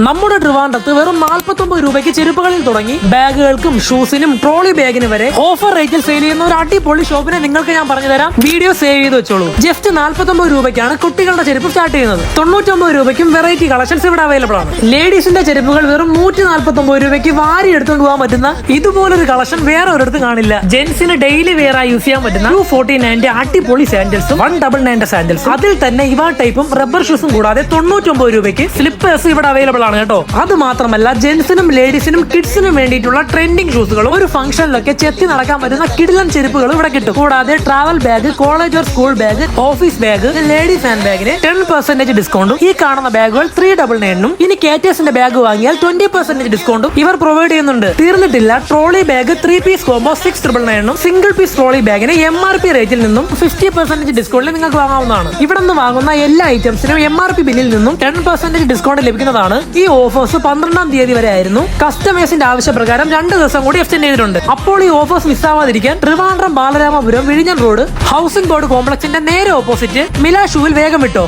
നമ്മുടെ ട്രിവാൻഡ്രത്ത് വെറും 49 രൂപയ്ക്ക് ചെരുപ്പുകളിൽ തുടങ്ങി ബാഗുകൾക്കും ഷൂസിനും ട്രോളി ബാഗിന് വരെ ഓഫർ റേറ്റിൽ സെയിൽ ചെയ്യുന്ന ഒരു അടിപൊളി ഷോപ്പിനെ നിങ്ങൾക്ക് ഞാൻ പറഞ്ഞു തരാം. വീഡിയോ സേവ് ചെയ്ത് വെച്ചോളൂ. ജസ്റ്റ് 49 രൂപയ്ക്കാണ് കുട്ടികളുടെ ചെരുപ്പ് സ്റ്റാർട്ട് ചെയ്യുന്നത്. 99 രൂപയ്ക്കും വെറൈറ്റി കളക്ഷൻസ് ഇവിടെ അവൈലബിൾ ആണ്. ലേഡീസിന്റെ ചെരുപ്പുകൾ വെറും 149 രൂപയ്ക്ക് വാരി എടുത്തുകൊണ്ട് പോകാൻ പറ്റുന്ന ഇതുപോലൊരു കളക്ഷൻ വേറെ ഒരിടത്ത് കാണില്ല. ജെന്റ്സിന് ഡെയിലി വെയർ ആയി യൂസ് ചെയ്യാൻ പറ്റുന്ന 249 അടിപൊളി സാൻഡൽസും 199 സാൻഡൽസും അതിൽ തന്നെ ഇവ ടൈപ്പും റബ്ബർ ഷൂസും കൂടാതെ 99 രൂപയ്ക്ക് സ്ലിപ്പേഴ്സ് ഇവിടെ അവൈലബിൾ ആണ് കേട്ടോ. അത് മാത്രമല്ല ജെന്റ്സിനും ലേഡീസിനും കിഡ്സിനും വേണ്ടിയിട്ടുള്ള ട്രെൻഡിങ് ഷൂസുകളും ഒരു ഫംഗ്ഷനിലൊക്കെ ചെത്തി നടക്കാൻ പറ്റുന്ന കിടിലൻ ചെരുപ്പുകളും ഇവിടെ കിട്ടും. കൂടാതെ travel bag, college or school bag, office bag, ladies hand ബാഗിന് 10% ഡിസ്കൗണ്ടും ഈ കാണുന്ന ബാഗുകൾ 399 ഇനി കേറ്റേഴ്സിന്റെ ബാഗ് വാങ്ങിയാൽ 20% ഡിസ്കൗണ്ടും ഇവർ പ്രൊവൈഡ് ചെയ്യുന്നുണ്ട്. തീർന്നിട്ടില്ല, trolley bag 3 piece combo 699 single piece trolley ബാഗിന് MRP റേറ്റിൽ നിന്നും 50% ഡിസ്കൗണ്ടിൽ നിങ്ങൾക്ക് വാങ്ങാവുന്നതാണ്. ഇവിടെ നിന്ന് വാങ്ങുന്ന എല്ലാ ഐറ്റംസിനും MRP ബില്ലിൽ നിന്നും 10% ഡിസ്കൗണ്ട് ലഭിക്കുന്നതാണ്. ഈ ഓഫേഴ്സ് 12-ാം തീയതി വരെ ആയിരുന്നു. കസ്റ്റമേഴ്സിന്റെ ആവശ്യപ്രകാരം 2 ദിവസം കൂടി എക്സ്റ്റെൻഡ് ചെയ്തിട്ടുണ്ട്. അപ്പോൾ ഈ ഓഫേഴ്സ് മിസ്സാവാതിരിക്കാൻ ട്രിവാൻഡ്രം ബാലരാമപുരം വിഴിഞ്ഞൻ റോഡ് ഹൗസിംഗ് ബോർഡ് കോംപ്ലക്സിന്റെ നേരെ ഓപ്പോസിറ്റ് മില ഷൂവിൽ വേഗം വിട്ടോ.